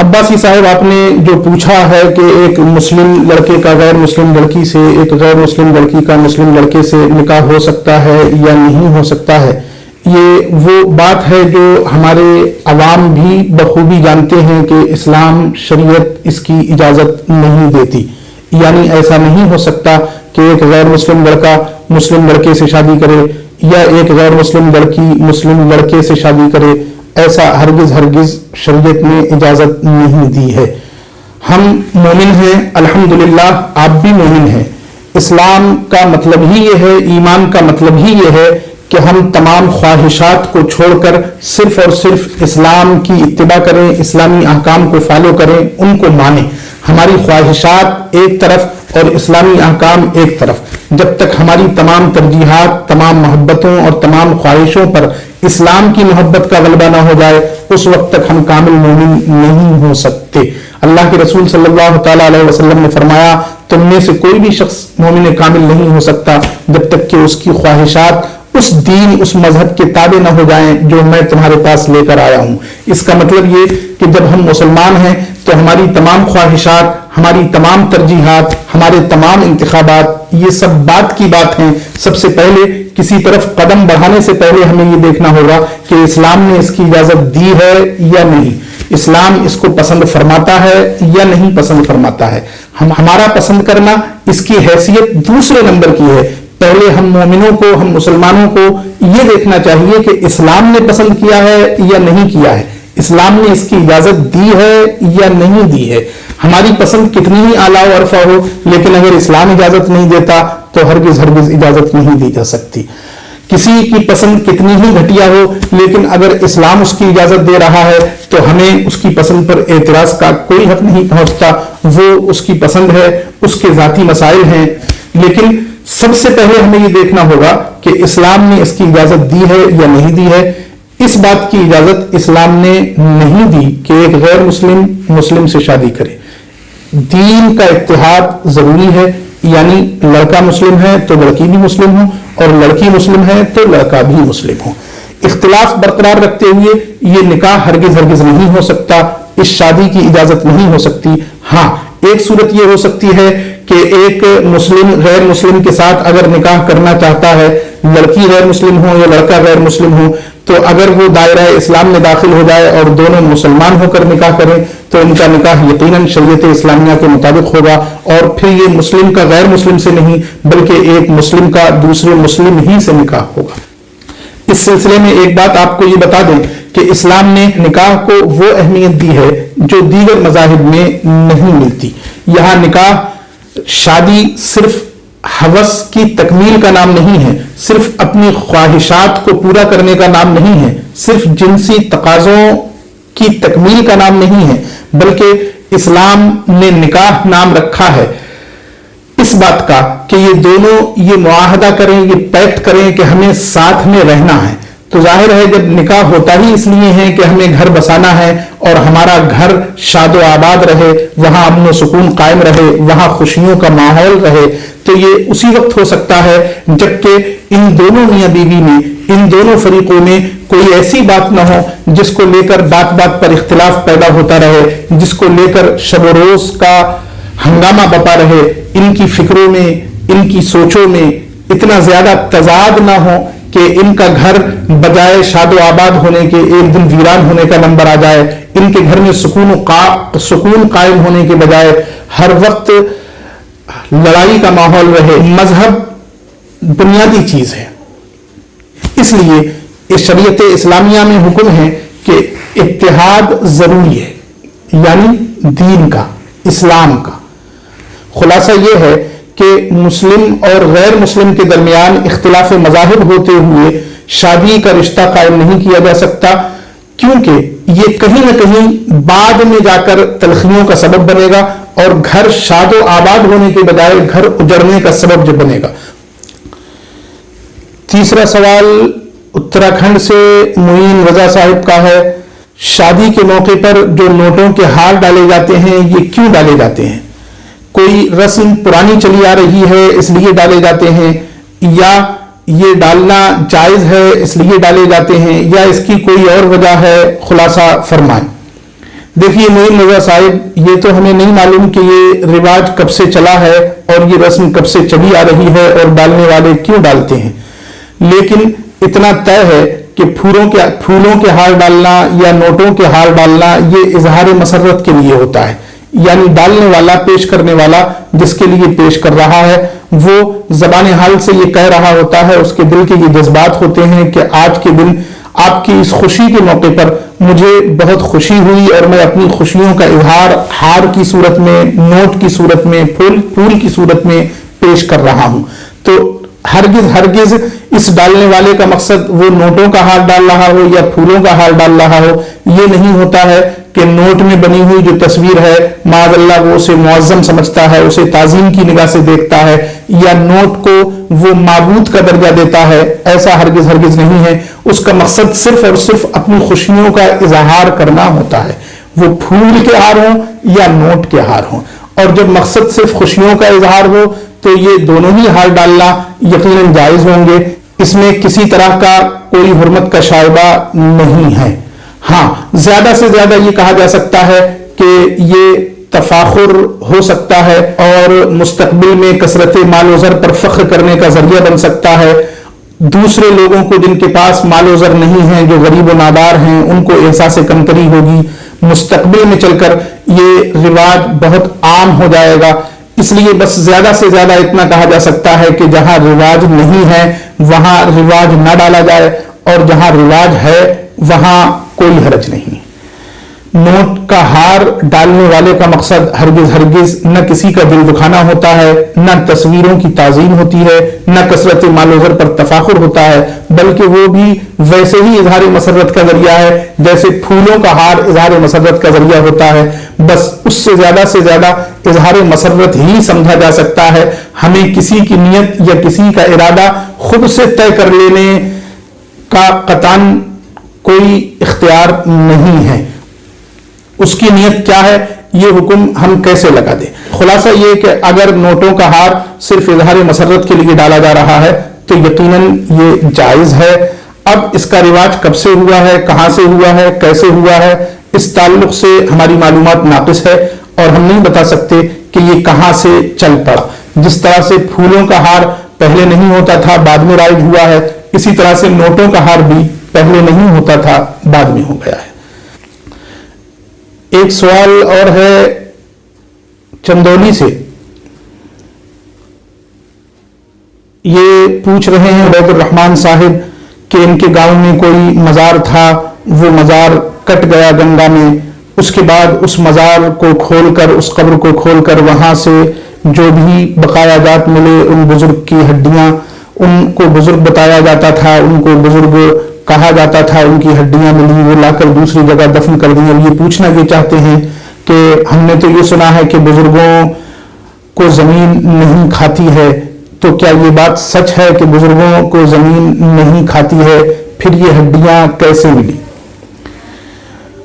عباسی صاحب آپ نے جو پوچھا ہے کہ ایک مسلم لڑکے کا غیر مسلم لڑکی سے، ایک غیر مسلم لڑکی کا مسلم لڑکے سے نکاح ہو سکتا ہے یا نہیں ہو سکتا ہے، یہ وہ بات ہے جو ہمارے عوام بھی بخوبی جانتے ہیں کہ اسلام شریعت اس کی اجازت نہیں دیتی. یعنی ایسا نہیں ہو سکتا کہ ایک غیر مسلم لڑکا مسلم لڑکے سے شادی کرے یا ایک غیر مسلم لڑکی مسلم لڑکے سے شادی کرے. ایسا ہرگز شریعت نے اجازت نہیں دی ہے. ہم مومن ہیں الحمدللہ، آپ بھی مومن ہیں. اسلام کا مطلب ہی یہ ہے، ایمان کا مطلب ہی یہ ہے کہ ہم تمام خواہشات کو چھوڑ کر صرف اور صرف اسلام کی اتباع کریں، اسلامی احکام کو فالو کریں، ان کو مانیں. ہماری خواہشات ایک طرف اور اسلامی احکام ایک طرف. جب تک ہماری تمام ترجیحات، تمام محبتوں اور تمام خواہشوں پر اسلام کی محبت کا غلبہ نہ ہو جائے، اس وقت تک ہم کامل مومن نہیں ہو سکتے. اللہ کے رسول صلی اللہ تعالیٰ علیہ وسلم نے فرمایا، تم میں سے کوئی بھی شخص مومن کامل نہیں ہو سکتا جب تک کہ اس کی خواہشات اس دین، اس مذہب کے تابع نہ ہو جائیں جو میں تمہارے پاس لے کر آیا ہوں. اس کا مطلب یہ کہ جب ہم مسلمان ہیں تو ہماری تمام خواہشات، ہماری تمام ترجیحات، ہمارے تمام انتخابات، یہ سب بات کی بات ہیں. سب سے پہلے کسی طرف قدم بڑھانے سے پہلے ہمیں یہ دیکھنا ہوگا کہ اسلام نے اس کی اجازت دی ہے یا نہیں، اسلام اس کو پسند فرماتا ہے یا نہیں پسند فرماتا ہے. ہمارا پسند کرنا اس کی حیثیت دوسرے نمبر کی ہے. پہلے ہم مومنوں کو، ہم مسلمانوں کو یہ دیکھنا چاہیے کہ اسلام نے پسند کیا ہے یا نہیں کیا ہے، اسلام نے اس کی اجازت دی ہے یا نہیں دی ہے. ہماری پسند کتنی ہی اعلیٰ و عرفہ ہو، لیکن اگر اسلام اجازت نہیں دیتا تو ہرگز اجازت نہیں دی جا سکتی. کسی کی پسند کتنی ہی گھٹیا ہو، لیکن اگر اسلام اس کی اجازت دے رہا ہے تو ہمیں اس کی پسند پر اعتراض کا کوئی حق نہیں پہنچتا. وہ اس کی پسند ہے، اس کے ذاتی مسائل ہیں. لیکن سب سے پہلے ہمیں یہ دیکھنا ہوگا کہ اسلام نے اس کی اجازت دی ہے یا نہیں دی ہے. اس بات کی اجازت اسلام نے نہیں دی کہ ایک غیر مسلم مسلم سے شادی کرے. دین کا اتحاد ضروری ہے، یعنی لڑکا مسلم ہے تو لڑکی بھی مسلم ہو، اور لڑکی مسلم ہے تو لڑکا بھی مسلم ہو. اختلاف برقرار رکھتے ہوئے یہ نکاح ہرگز نہیں ہو سکتا، اس شادی کی اجازت نہیں ہو سکتی. ہاں، ایک صورت یہ ہو سکتی ہے کہ ایک مسلم غیر مسلم کے ساتھ اگر نکاح کرنا چاہتا ہے، لڑکی غیر مسلم ہو یا لڑکا غیر مسلم ہو، تو اگر وہ دائرہ اسلام میں داخل ہو جائے اور دونوں مسلمان ہو کر نکاح کریں تو ان کا نکاح یقیناً شریعت اسلامیہ کے مطابق ہوگا. اور پھر یہ مسلم کا غیر مسلم سے نہیں بلکہ ایک مسلم کا دوسرے مسلم ہی سے نکاح ہوگا. اس سلسلے میں ایک بات آپ کو یہ بتا دیں کہ اسلام نے نکاح کو وہ اہمیت دی ہے جو دیگر مذاہب میں نہیں ملتی. یہاں نکاح شادی صرف ہوس کی تکمیل کا نام نہیں ہے، صرف اپنی خواہشات کو پورا کرنے کا نام نہیں ہے، صرف جنسی تقاضوں کی تکمیل کا نام نہیں ہے، بلکہ اسلام نے نکاح نام رکھا ہے اس بات کا کہ یہ دونوں یہ معاہدہ کریں، یہ پیکٹ کریں کہ ہمیں ساتھ میں رہنا ہے. تو ظاہر ہے جب نکاح ہوتا ہی اس لیے ہے کہ ہمیں گھر بسانا ہے اور ہمارا گھر شاد و آباد رہے، وہاں امن و سکون قائم رہے، وہاں خوشیوں کا ماحول رہے. تو یہ اسی وقت ہو سکتا ہے جبکہ ان دونوں میاں بیوی میں، ان دونوں فریقوں میں کوئی ایسی بات نہ ہو جس کو لے کر بات بات پر اختلاف پیدا ہوتا رہے، جس کو لے کر شب و روز کا ہنگامہ بپا رہے. ان کی فکروں میں، ان کی سوچوں میں اتنا زیادہ تضاد نہ ہو کہ ان کا گھر بجائے شاد و آباد ہونے کے ایک دن ویران ہونے کا نمبر آ جائے. ان کے گھر میں سکون قائم ہونے کے بجائے ہر وقت لڑائی کا ماحول رہے. مذہب بنیادی چیز ہے، اس لیے اس شریعت اسلامیہ میں حکم ہے کہ اتحاد ضروری ہے، یعنی دین کا، اسلام کا. خلاصہ یہ ہے کہ مسلم اور غیر مسلم کے درمیان اختلاف مذاہب ہوتے ہوئے شادی کا رشتہ قائم نہیں کیا جا سکتا، کیونکہ یہ کہیں نہ کہیں بعد میں جا کر تلخیوں کا سبب بنے گا اور گھر شاد و آباد ہونے کے بجائے گھر اجڑنے کا سبب جو بنے گا. تیسرا سوال اتراکھنڈ سے معین رضا صاحب کا ہے. شادی کے موقع پر جو نوٹوں کے ہار ڈالے جاتے ہیں یہ کیوں ڈالے جاتے ہیں؟ کوئی رسم پرانی چلی آ رہی ہے اس لیے ڈالے جاتے ہیں، یا یہ ڈالنا جائز ہے اس لیے ڈالے جاتے ہیں، یا اس کی کوئی اور وجہ ہے؟ خلاصہ فرمائیں. دیکھیے معین رضا صاحب، یہ تو ہمیں نہیں معلوم کہ یہ رواج کب سے چلا ہے اور یہ رسم کب سے چلی آ رہی ہے اور ڈالنے والے کیوں ڈالتے ہیں، لیکن اتنا طے ہے کہ پھولوں کے ہار ڈالنا یا نوٹوں کے ہار ڈالنا یہ اظہار مسرت کے لیے ہوتا ہے، یعنی ڈالنے والا، پیش کرنے والا جس کے لیے پیش کر رہا ہے وہ زبان حال سے یہ کہہ رہا ہوتا ہے، اس کے دل کے یہ جذبات ہوتے ہیں کہ آج کے دن آپ کی اس خوشی کے موقع پر مجھے بہت خوشی ہوئی اور میں اپنی خوشیوں کا اظہار ہار کی صورت میں، نوٹ کی صورت میں، پھول کی صورت میں پیش کر رہا ہوں۔ تو ہرگز اس ڈالنے والے کا مقصد وہ نوٹوں کا ہار ڈال رہا ہو یا پھولوں کا ہار ڈال رہا ہو، یہ نہیں ہوتا ہے کہ نوٹ میں بنی ہوئی جو تصویر ہے معاذ اللہ وہ اسے معظم سمجھتا ہے، اسے تعظیم کی نگاہ سے دیکھتا ہے، یا نوٹ کو وہ معبود کا درجہ دیتا ہے، ایسا ہرگز نہیں ہے۔ اس کا مقصد صرف اور صرف اپنی خوشیوں کا اظہار کرنا ہوتا ہے، وہ پھول کے ہار ہوں یا نوٹ کے ہار ہوں۔ اور جب مقصد صرف خوشیوں کا اظہار ہو تو یہ دونوں ہی ہار ڈالنا یقیناً جائز ہوں گے، اس میں کسی طرح کا کوئی حرمت کا شائبہ نہیں ہے۔ ہاں، زیادہ سے زیادہ یہ کہا جا سکتا ہے کہ یہ تفاخر ہو سکتا ہے اور مستقبل میں کثرت مال و زر پر فخر کرنے کا ذریعہ بن سکتا ہے۔ دوسرے لوگوں کو جن کے پاس مال و زر نہیں ہیں، جو غریب و نادار ہیں، ان کو احساس کمتری ہوگی۔ مستقبل میں چل کر یہ رواج بہت عام ہو جائے گا، اس لیے بس زیادہ سے زیادہ اتنا کہا جا سکتا ہے کہ جہاں رواج نہیں ہے وہاں رواج نہ ڈالا جائے، اور جہاں رواج ہے وہاں کوئی حرج نہیں۔ نوٹ کا ہار ڈالنے والے کا مقصد ہرگز نہ کسی کا دل دکھانا ہوتا ہے، نہ تصویروں کی تعظیم ہوتی ہے، نہ کثرت مال و زر پر تفاخر ہوتا ہے، بلکہ وہ بھی ویسے ہی اظہار مسرت کا ذریعہ ہے جیسے پھولوں کا ہار اظہار مسرت کا ذریعہ ہوتا ہے۔ بس اس سے زیادہ اظہار مسرت ہی سمجھا جا سکتا ہے۔ ہمیں کسی کی نیت یا کسی کا ارادہ خود سے طے کر لینے کا قطعاً کوئی اختیار نہیں ہے۔ اس کی نیت کیا ہے، یہ حکم ہم کیسے لگا دیں؟ خلاصہ یہ کہ اگر نوٹوں کا ہار صرف اظہار مسرت کے لیے ڈالا جا رہا ہے تو یقیناً یہ جائز ہے۔ اب اس کا رواج کب سے ہوا ہے، کہاں سے ہوا ہے، کیسے ہوا ہے، اس تعلق سے ہماری معلومات ناقص ہے اور ہم نہیں بتا سکتے کہ یہ کہاں سے چل پڑا۔ جس طرح سے پھولوں کا ہار پہلے نہیں ہوتا تھا، بعد میں رائج ہوا ہے، اسی طرح سے نوٹوں کا ہار بھی پہلے نہیں ہوتا تھا، بعد میں ہو گیا ہے۔ ایک سوال اور ہے چندولی سے، یہ پوچھ رہے ہیں عبید الرحمان صاحب کہ ان کے گاؤں میں کوئی مزار تھا، وہ مزار کٹ گیا گنگا میں، اس کے بعد اس مزار کو کھول کر، اس قبر کو کھول کر وہاں سے جو بھی بقایا جات ملے، ان بزرگ کی ہڈیاں، ان کو بزرگ بتایا جاتا تھا، ان کو بزرگ کہا جاتا تھا، ان کی ہڈیاں ملی، وہ لا کر دوسری جگہ دفن کر دیں۔ اور یہ پوچھنا یہ چاہتے ہیں کہ ہم نے تو یہ سنا ہے کہ بزرگوں کو زمین نہیں کھاتی ہے، تو کیا یہ بات سچ ہے کہ بزرگوں کو زمین نہیں کھاتی ہے؟ پھر یہ ہڈیاں کیسے ملی؟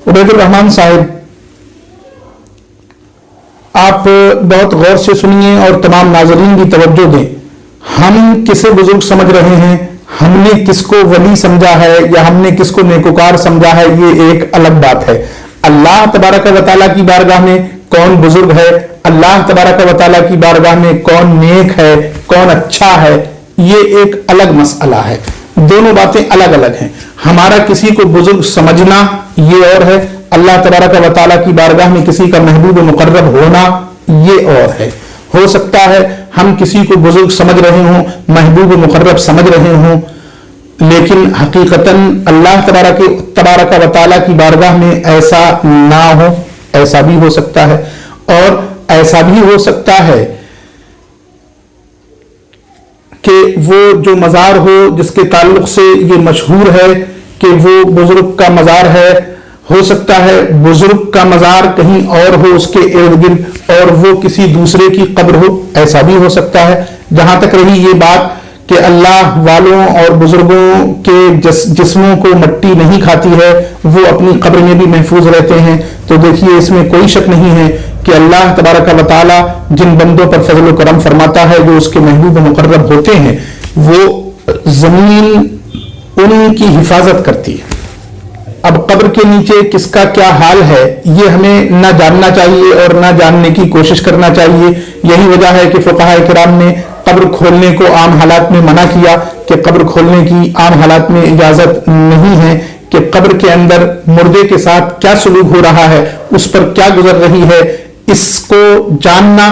عبید الرحمان صاحب، آپ بہت غور سے سنیے اور تمام ناظرین کی توجہ دیں۔ ہم کسے بزرگ سمجھ رہے ہیں، ہم نے کس کو ولی سمجھا ہے یا ہم نے کس کو نیکوکار سمجھا ہے، یہ ایک الگ بات ہے۔ اللہ تبارک و تعالیٰ کی بارگاہ میں کون بزرگ ہے، اللہ تبارک و تعالیٰ کی بارگاہ میں کون نیک ہے، کون اچھا ہے، یہ ایک الگ مسئلہ ہے۔ دونوں باتیں الگ الگ ہیں۔ ہمارا کسی کو بزرگ سمجھنا یہ اور ہے، اللہ تبارک و تعالیٰ کی بارگاہ میں کسی کا محبوب مقرب ہونا یہ اور ہے۔ ہو سکتا ہے ہم کسی کو بزرگ سمجھ رہے ہوں، محبوب مقرب سمجھ رہے ہوں، لیکن حقیقتاً اللہ تبارک و تعالیٰ کی بارگاہ میں ایسا نہ ہو، ایسا بھی ہو سکتا ہے۔ اور ایسا بھی ہو سکتا ہے کہ وہ جو مزار ہو جس کے تعلق سے یہ مشہور ہے کہ وہ بزرگ کا مزار ہے، ہو سکتا ہے بزرگ کا مزار کہیں اور ہو اس کے ارد گرد اور وہ کسی دوسرے کی قبر ہو، ایسا بھی ہو سکتا ہے۔ جہاں تک رہی یہ بات کہ اللہ والوں اور بزرگوں کے جسموں کو مٹی نہیں کھاتی ہے، وہ اپنی قبر میں بھی محفوظ رہتے ہیں، تو دیکھیے اس میں کوئی شک نہیں ہے کہ اللہ تبارک و تعالیٰ جن بندوں پر فضل و کرم فرماتا ہے، جو اس کے محبوب مقرب ہوتے ہیں، وہ زمین ان کی حفاظت کرتی ہے۔ اب قبر کے نیچے کس کا کیا حال ہے یہ ہمیں نہ جاننا چاہیے اور نہ جاننے کی کوشش کرنا چاہیے. یہی وجہ ہے کہ فقہاء کرام نے قبر کھولنے کو عام حالات میں منع کیا کہ قبر کھولنے کی عام حالات میں اجازت نہیں ہے، کہ قبر کے اندر مردے کے ساتھ کیا سلوک ہو رہا ہے، اس پر کیا گزر رہی ہے، اس کو جاننا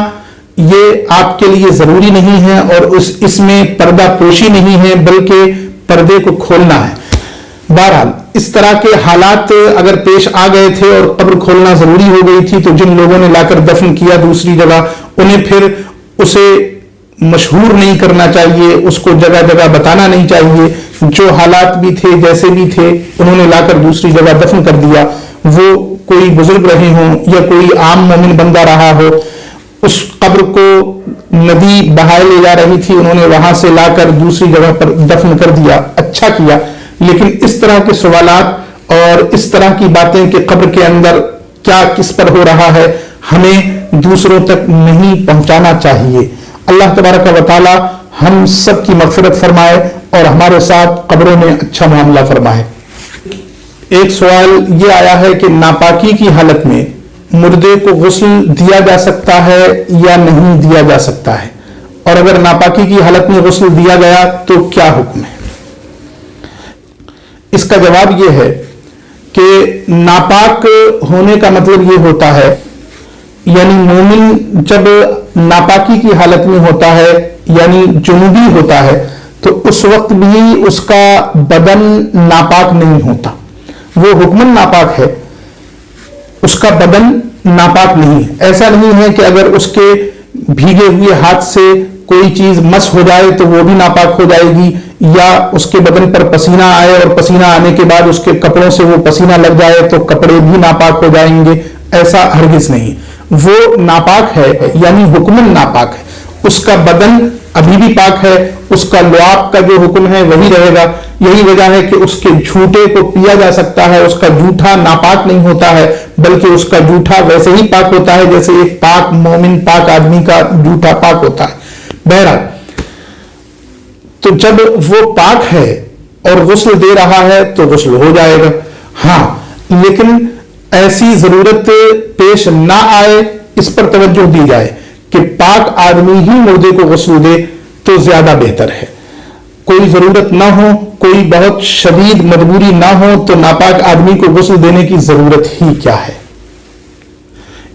یہ آپ کے لیے ضروری نہیں ہے اور اس میں پردہ پوشی نہیں ہے بلکہ پردے کو کھولنا ہے. بہرحال اس طرح کے حالات اگر پیش آ گئے تھے اور قبر کھولنا ضروری ہو گئی تھی تو جن لوگوں نے لا کر دفن کیا دوسری جگہ انہیں پھر اسے مشہور نہیں کرنا چاہیے، اس کو جگہ جگہ بتانا نہیں چاہیے. جو حالات بھی تھے جیسے بھی تھے انہوں نے لا کر دوسری جگہ دفن کر دیا، وہ کوئی بزرگ رہے ہوں یا کوئی عام مومن بندہ رہا ہو، اس قبر کو ندی بہائے لے جا رہی تھی، انہوں نے وہاں سے لا کر دوسری جگہ پر دفن کر دیا، اچھا کیا. لیکن اس طرح کے سوالات اور اس طرح کی باتیں کہ قبر کے اندر کیا کس پر ہو رہا ہے ہمیں دوسروں تک نہیں پہنچانا چاہیے. اللہ تبارک و تعالی ہم سب کی مغفرت فرمائے اور ہمارے ساتھ قبروں میں اچھا معاملہ فرمائے. ایک سوال یہ آیا ہے کہ ناپاکی کی حالت میں مردے کو غسل دیا جا سکتا ہے یا نہیں دیا جا سکتا ہے، اور اگر ناپاکی کی حالت میں غسل دیا گیا تو کیا حکم ہے؟ اس کا جواب یہ ہے کہ ناپاک ہونے کا مطلب یہ ہوتا ہے، یعنی مومن جب ناپاکی کی حالت میں ہوتا ہے یعنی جنوبی ہوتا ہے تو اس وقت بھی اس کا بدن ناپاک نہیں ہوتا، وہ حکمن ناپاک ہے، اس کا بدن ناپاک نہیں ہے. ایسا نہیں ہے کہ اگر اس کے بھیگے ہوئے ہاتھ سے کوئی چیز مس ہو جائے تو وہ بھی ناپاک ہو جائے گی، یا اس کے بدن پر پسینہ آئے اور پسینہ آنے کے بعد اس کے کپڑوں سے وہ پسینہ لگ جائے تو کپڑے بھی ناپاک ہو جائیں گے. ایسا ہرگز نہیں، وہ ناپاک ہے یعنی حکمن ناپاک ہے، اس کا بدن ابھی بھی پاک ہے، اس کا لعاب کا جو حکم ہے وہی رہے گا. یہی وجہ ہے کہ اس کے جھوٹے کو پیا جا سکتا ہے، اس کا جھوٹا ناپاک نہیں ہوتا ہے بلکہ اس کا جھوٹا ویسے ہی پاک ہوتا ہے جیسے ایک پاک مومن پاک آدمی کا جھوٹا پاک ہوتا ہے. بہرحال تو جب وہ پاک ہے اور غسل دے رہا ہے تو غسل ہو جائے گا. ہاں لیکن ایسی ضرورت پیش نہ آئے، اس پر توجہ دی جائے کہ پاک آدمی ہی مردے کو غسل دے تو زیادہ بہتر ہے. کوئی ضرورت نہ ہو، کوئی بہت شدید مجبوری نہ ہو تو ناپاک آدمی کو غسل دینے کی ضرورت ہی کیا ہے.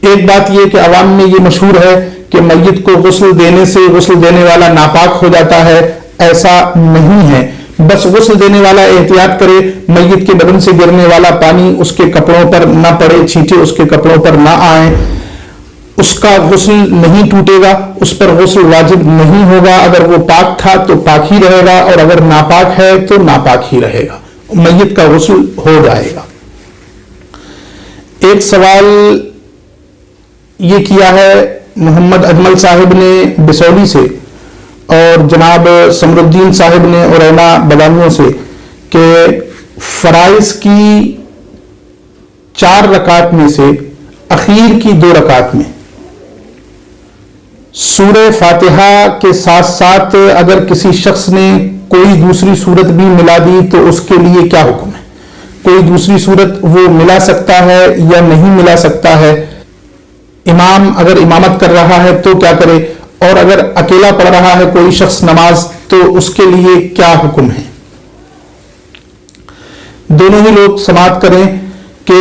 ایک بات یہ کہ عوام میں یہ مشہور ہے کہ میت کو غسل دینے سے غسل دینے والا ناپاک ہو جاتا ہے. ایسا نہیں ہے، بس غسل دینے والا احتیاط کرے میت کے بدن سے گرنے والا پانی اس کے کپڑوں پر نہ پڑے، چھینٹے اس کے کپڑوں پر نہ آئیں، اس کا غسل نہیں ٹوٹے گا، اس پر غسل واجب نہیں ہوگا. اگر وہ پاک تھا تو پاک ہی رہے گا اور اگر ناپاک ہے تو ناپاک ہی رہے گا، میت کا غسل ہو جائے گا. ایک سوال یہ کیا ہے محمد اجمل صاحب نے بسولی سے اور جناب سمر الدین صاحب نے اورینا بدانیوں سے کہ فرائض کی 4 رکعت میں سے اخیر کی 2 رکعت میں سورہ فاتحہ کے ساتھ ساتھ اگر کسی شخص نے کوئی دوسری سورت بھی ملا دی تو اس کے لیے کیا حکم ہے؟ کوئی دوسری سورت وہ ملا سکتا ہے یا نہیں ملا سکتا ہے؟ امام اگر امامت کر رہا ہے تو کیا کرے، اور اگر اکیلا پڑھ رہا ہے کوئی شخص نماز تو اس کے لیے کیا حکم ہے؟ دونوں ہی لوگ سماعت کریں کہ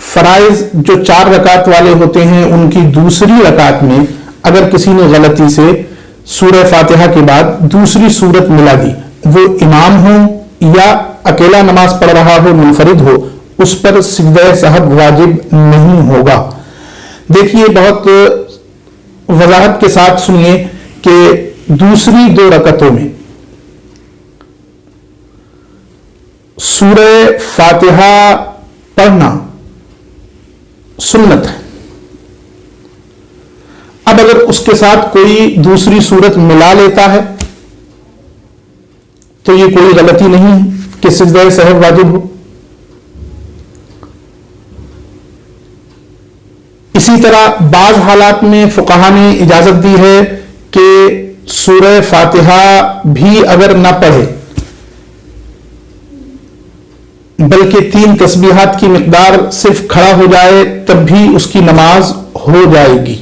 فرائض جو 4 رکعت والے ہوتے ہیں ان کی دوسری رکعت میں اگر کسی نے غلطی سے سورہ فاتحہ کے بعد دوسری سورت ملا دی، وہ امام ہو یا اکیلا نماز پڑھ رہا ہو منفرد ہو، اس پر سجدہ سہو واجب نہیں ہوگا. دیکھیے بہت وضاحت کے ساتھ سنیے کہ دوسری 2 رکعتوں میں سورہ فاتحہ پڑھنا سنت ہے. اب اگر اس کے ساتھ کوئی دوسری سورت ملا لیتا ہے تو یہ کوئی غلطی نہیں ہے کہ سجدہ سہو واجب ہو. اسی طرح بعض حالات میں فقہا نے اجازت دی ہے کہ سورہ فاتحہ بھی اگر نہ پڑھے بلکہ 3 تسبیحات کی مقدار صرف کھڑا ہو جائے تب بھی اس کی نماز ہو جائے گی۔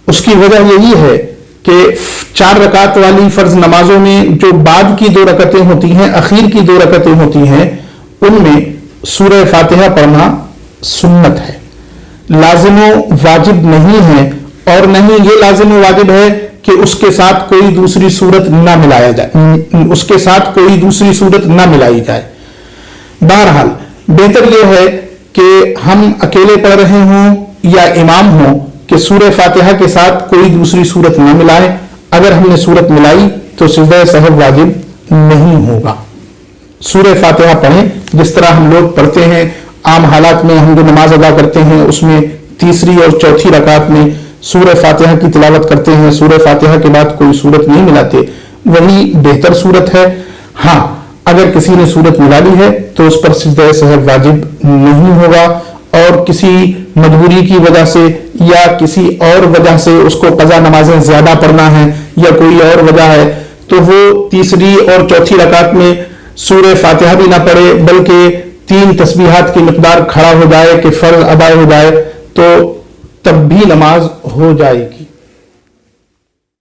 اس کی وجہ یہی ہے کہ 4 رکعت والی فرض نمازوں میں جو بعد کی 2 رکعتیں ہوتی ہیں، اخیر کی 2 رکعتیں ہوتی ہیں، ان میں سورہ فاتحہ پڑھنا سنت ہے، لازم و واجب نہیں ہے، اور نہ ہی یہ لازم و واجب ہے کہ اس کے ساتھ کوئی دوسری صورت نہ ملایا جائے، اس کے ساتھ کوئی دوسری صورت نہ ملائی جائے۔ بہرحال بہتر یہ ہے کہ ہم اکیلے پڑھ رہے ہوں یا امام ہوں کہ سورہ فاتحہ کے ساتھ کوئی دوسری صورت نہ ملائے۔ اگر ہم نے صورت ملائی تو سجدہ سہو واجب نہیں ہوگا۔ سورہ فاتحہ پڑھیں جس طرح ہم لوگ پڑھتے ہیں عام حالات میں، ہم جو نماز ادا کرتے ہیں اس میں تیسری اور چوتھی رکعت میں سورہ فاتحہ کی تلاوت کرتے ہیں، سورہ فاتحہ کے بعد کوئی صورت نہیں ملاتے، وہی بہتر صورت ہے۔ ہاں اگر کسی نے صورت ملا لی ہے تو اس پر سجدہ سہو واجب نہیں ہوگا، اور کسی مجبوری کی وجہ سے یا کسی اور وجہ سے اس کو قضا نمازیں زیادہ پڑھنا ہے یا کوئی اور وجہ ہے تو وہ تیسری اور چوتھی رکعت میں سورہ فاتحہ بھی نہ پڑھے بلکہ 3 تسبیحات کی مقدار کھڑا ہو جائے کہ فرض ادا ہو جائے، تو تب بھی نماز ہو جائے گی۔